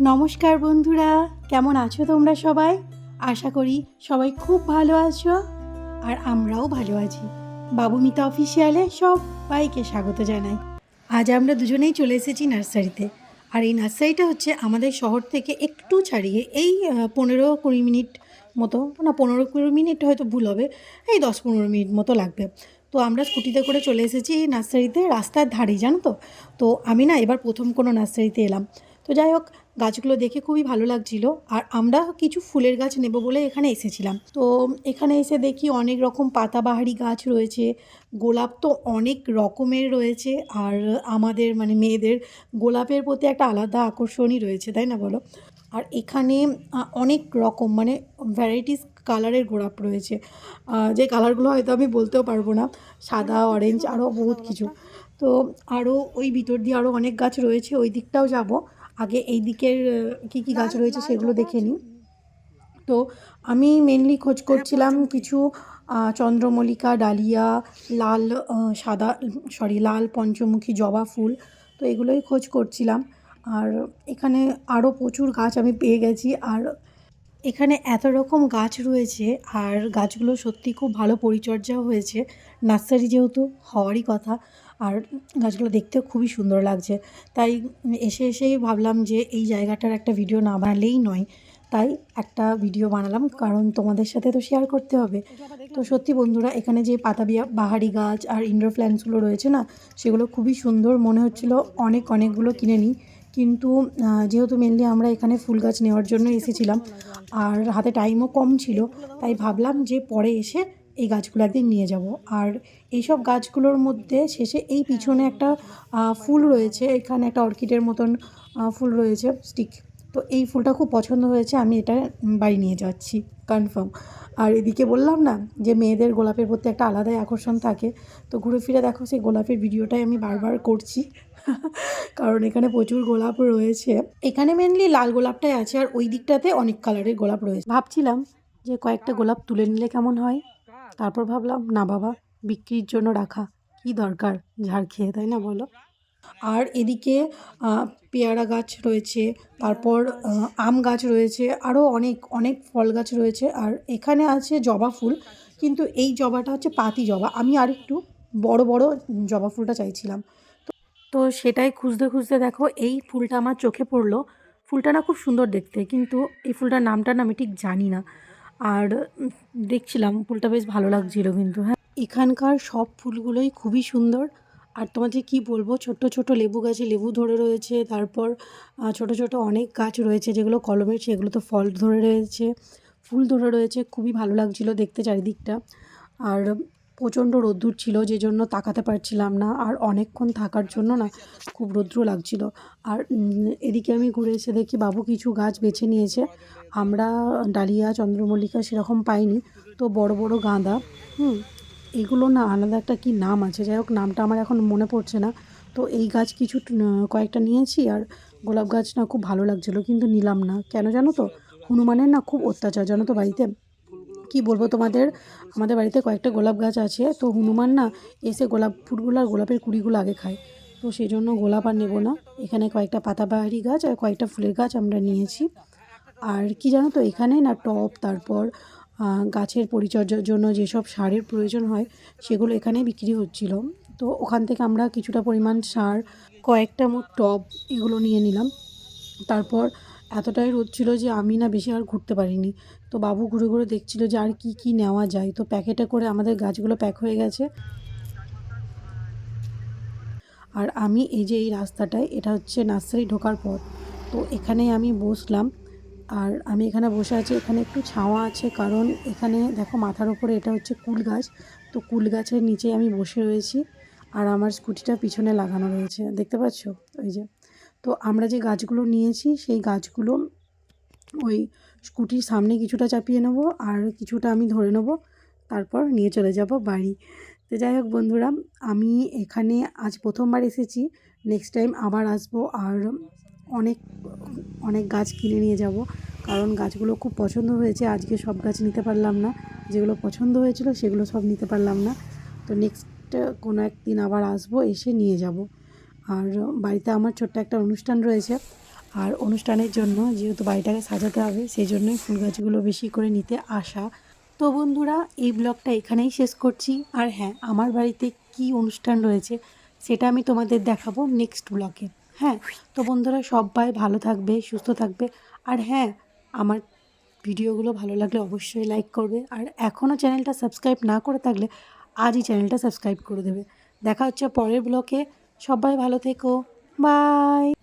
নমস্কার বন্ধুরা, কেমন আছো তোমরা সবাই? আশা করি সবাই খুব ভালো আছো আর আমরাও ভালো আছি। বাবুমিতা অফিসিয়ালে সবাইকে স্বাগত জানাই। আজ আমরা দুজনেই চলে এসেছি নার্সারিতে। আর এই নার্সারিটা হচ্ছে আমাদের শহর থেকে একটু ছাড়িয়ে, এই 15-20 মিনিট মতো, না 15-20 মিনিট হয়তো ভুল হবে, এই 10-15 মিনিট মতো লাগবে। তো আমরা স্কুটিতে করে চলে এসেছি এই নার্সারিতে, রাস্তার ধারেই, জানো তো। তো আমি না এবার প্রথম কোনো নার্সারিতে এলাম। তো যাই হোক, গাছগুলো দেখে খুবই ভালো লাগছিল। আর আমরা কিছু ফুলের গাছ নেব বলে এখানে এসেছিলাম। তো এখানে এসে দেখি অনেক রকম পাতাবাহারি গাছ রয়েছে, গোলাপ তো অনেক রকমের রয়েছে। আর আমাদের মানে মেয়েদের গোলাপের প্রতি একটা আলাদা আকর্ষণই রয়েছে, তাই না বলো? আর এখানে অনেক রকম মানে ভ্যারাইটিস কালারের গোলাপ রয়েছে, যে কালারগুলো হয়তো আমি বলতেও পারবো না, সাদা, অরেঞ্জ, আরও বহুত কিছু। তো আরও ওই ভিতর দিয়ে আরও অনেক গাছ রয়েছে, ওই দিকটাও যাব। আগে এই দিকের কী কী গাছ রয়েছে সেগুলো দেখে নিই। তো আমি মেনলি খোঁজ করছিলাম কিছু চন্দ্রমল্লিকা, ডালিয়া, লাল সাদা লাল পঞ্চমুখী জবা ফুল। তো এগুলোই খোঁজ করছিলাম। আর এখানে আরও প্রচুর গাছ আমি পেয়ে গেছি। আর এখানে এত রকম গাছ রয়েছে, আর গাছগুলো সত্যি খুব ভালো পরিচর্যাও হয়েছে। নার্সারি যেহেতু হওয়ারই কথা, আর গাছগুলো দেখতেও খুবই সুন্দর লাগছে। তাই এসেই ভাবলাম যে এই জায়গাটার একটা ভিডিও না বানালেই নয়। তাই একটা ভিডিও বানালাম, কারণ তোমাদের সাথে তো শেয়ার করতে হবে। তো সত্যি বন্ধুরা, এখানে যে বাহারি গাছ আর ইনডোর প্ল্যান্টসগুলো রয়েছে না, সেগুলো খুবই সুন্দর। মনে হচ্ছিল অনেকগুলো কিনে নিই, কিন্তু যেহেতু মেনলি আমরা এখানে ফুল গাছ নেওয়ার জন্য এসেছিলাম আর হাতে টাইমও কম ছিল, তাই ভাবলাম যে পরে এসে এই গাছগুলো একদিন নিয়ে যাব। আর এইসব গাছগুলোর মধ্যে শেষে এই পিছনে একটা ফুল রয়েছে, এখানে একটা অর্কিডের মতন ফুল রয়েছে, স্টিক। তো এই ফুলটা খুব পছন্দ হয়েছে, আমি এটা বাড়ি নিয়ে যাচ্ছি কনফার্ম। আর এদিকে বললাম না যে মেয়েদের গোলাপের প্রতি একটা আলাদাই আকর্ষণ থাকে। তো ঘুরে ফিরে দেখো সেই গোলাপের ভিডিওটাই আমি বারবার করছি, কারণ এখানে প্রচুর গোলাপ রয়েছে। এখানে মেনলি লাল গোলাপটাই আছে, আর ওই দিকটাতে অনেক কালারের গোলাপ রয়েছে। ভাবছিলাম যে কয়েকটা গোলাপ তুলে নিলে কেমন হয়, তারপর ভাবলাম না বাবা, বিক্রির জন্য রাখা কি দরকার ঝাড় খেয়ে, তাই না বলো? আর এদিকে পেয়ারা গাছ রয়েছে, তারপর আম গাছ রয়েছে, আরও অনেক ফল গাছ রয়েছে। আর এখানে আছে জবা ফুল, কিন্তু এই জবাটা হচ্ছে পাতি জবা, আমি আরেকটু বড় জবা ফুলটা চাইছিলাম। তো সেটাই খুঁজতে দেখো এই ফুলটা আমার চোখে পড়লো। ফুলটা না খুব সুন্দর দেখতে, কিন্তু এই ফুলটার নামটা না আমি ঠিক জানি না। আর দেখছিলাম ফুলটা বেশ ভালো লাগছিল, কিন্তু হ্যাঁ, এখানকার সব ফুলগুলোই খুবই সুন্দর। আর তোমাকে কি বলবো, ছোট লেবু গাছে লেবু ধরে রয়েছে, তারপর ছোট অনেক গাছ রয়েছে যেগুলো কলমের, সেগুলো তো ফল ধরে রয়েছে, ফুল ধরে রয়েছে। খুবই ভালো লাগছিল দেখতে চারিদিকটা। আর প্রচণ্ড রোদ্দুর ছিল, যে জন্য তাকাতে পারছিলাম না, আর অনেকক্ষণ থাকার জন্য না খুব রৌদ্র লাগছিল। আর এদিকে আমি ঘুরে এসে দেখি বাবু কিছু গাছ বেছে নিয়েছে। আমরা ডালিয়া, চন্দ্রমল্লিকা সেরকম পাইনি, তো বড় গাঁদা, এগুলো না আলাদা একটা কি নাম আছে, যাই হোক নামটা আমার এখন মনে পড়ছে না। তো এই গাছ কিছু কয়েকটা নিয়েছি। আর গোলাপ গাছ না খুব ভালো লাগছিলো, কিন্তু নিলাম না কেন জানো তো, হনুমানের না খুব অত্যাচার জানো তো বাড়িতে। কি বলবো তোমাদের, আমাদের বাড়িতে কয়েকটা গোলাপ গাছ আছে, তো হনুমান না এসে গোলাপ ফুলগুলো আর গোলাপের কুড়িগুলো আগে খায়। তো সেই জন্য গোলাপ আর নেবো না। এখানে কয়েকটা পাতাবাহারি গাছ আর কয়েকটা ফুলের গাছ আমরা নিয়েছি। আর কি জানো তো, এখানে না টব, তারপর গাছের পরিচর্যার জন্য যেসব সারের প্রয়োজন হয় সেগুলো এখানে বিক্রি হচ্ছিল। তো ওখান থেকে আমরা কিছুটা পরিমাণ সার, কয়েকটা টব, এগুলো নিয়ে নিলাম। তারপর এতটাই রোদ ছিল যে আমি না বেশি আর ঘুরতে পারিনি। তো বাবু ঘুরে দেখছিল যে আর কি নেওয়া যায়। তো প্যাকেটে করে আমাদের গাছগুলো প্যাক হয়ে গেছে। আর আমি এই যে এই রাস্তাটায়, এটা হচ্ছে নার্সারি ঢোকার পথ। তো এখানে আমি বসলাম, আর আমি এখানে বসে আছি। এখানে একটু ছাওয়া আছে, কারণ এখানে দেখো মাথার উপরে এটা হচ্ছে কুল গাছ। তো কুল গাছের নিচে আমি বসে রয়েছি, আর আমার স্কুটিটা পিছনে লাগানো রয়েছে, দেখতে পাচ্ছ ওই যে। তো আমরা যে গাছগুলো নিয়েছি সেই গাছগুলো ওই স্কুটির সামনে কিছুটা চাপিয়ে নেবো, আর কিছুটা আমি ধরে নেবো, তারপর নিয়ে চলে যাব বাড়ি। তো যাই হোক বন্ধুরা, আমি এখানে আজ প্রথমবার এসেছি, নেক্সট টাইম আবার আসবো। আর অনেক অনেক গাছ কিনে নিয়ে যাব, কারণ গাছগুলো খুব পছন্দ হয়েছে। আজকে সব গাছ নিতে পারলাম না, যেগুলো পছন্দ হয়েছিল সেগুলো সব নিতে পারলাম না। তো নেক্সট কোনো একদিন আবার আসবো, এসে নিয়ে যাব। আর বাড়িতে আমার ছোট্ট একটা অনুষ্ঠান রয়েছে, আর অনুষ্ঠানের জন্য যেহেতু বাড়িটাকে সাজাতে হবে সেই জন্যই ফুল গাছগুলো বেশি করে নিতে আসা। তো বন্ধুরা, এই ব্লগটা এখানেই শেষ করছি। আর হ্যাঁ, আমার বাড়িতে কি অনুষ্ঠান রয়েছে সেটা আমি তোমাদের দেখাবো নেক্সট ব্লগে। হ্যাঁ, তো বন্ধুরা সবাই ভালো থাকবে, সুস্থ থাকবে। আর হ্যাঁ, আমার ভিডিওগুলো ভালো লাগলে অবশ্যই লাইক করবে। আর এখনও চ্যানেলটা সাবস্ক্রাইব না করে থাকলে আজই চ্যানেলটা সাবস্ক্রাইব করে দেবে। দেখা হচ্ছে পরের ব্লগে। সবাই ভালো থেকো। বাই।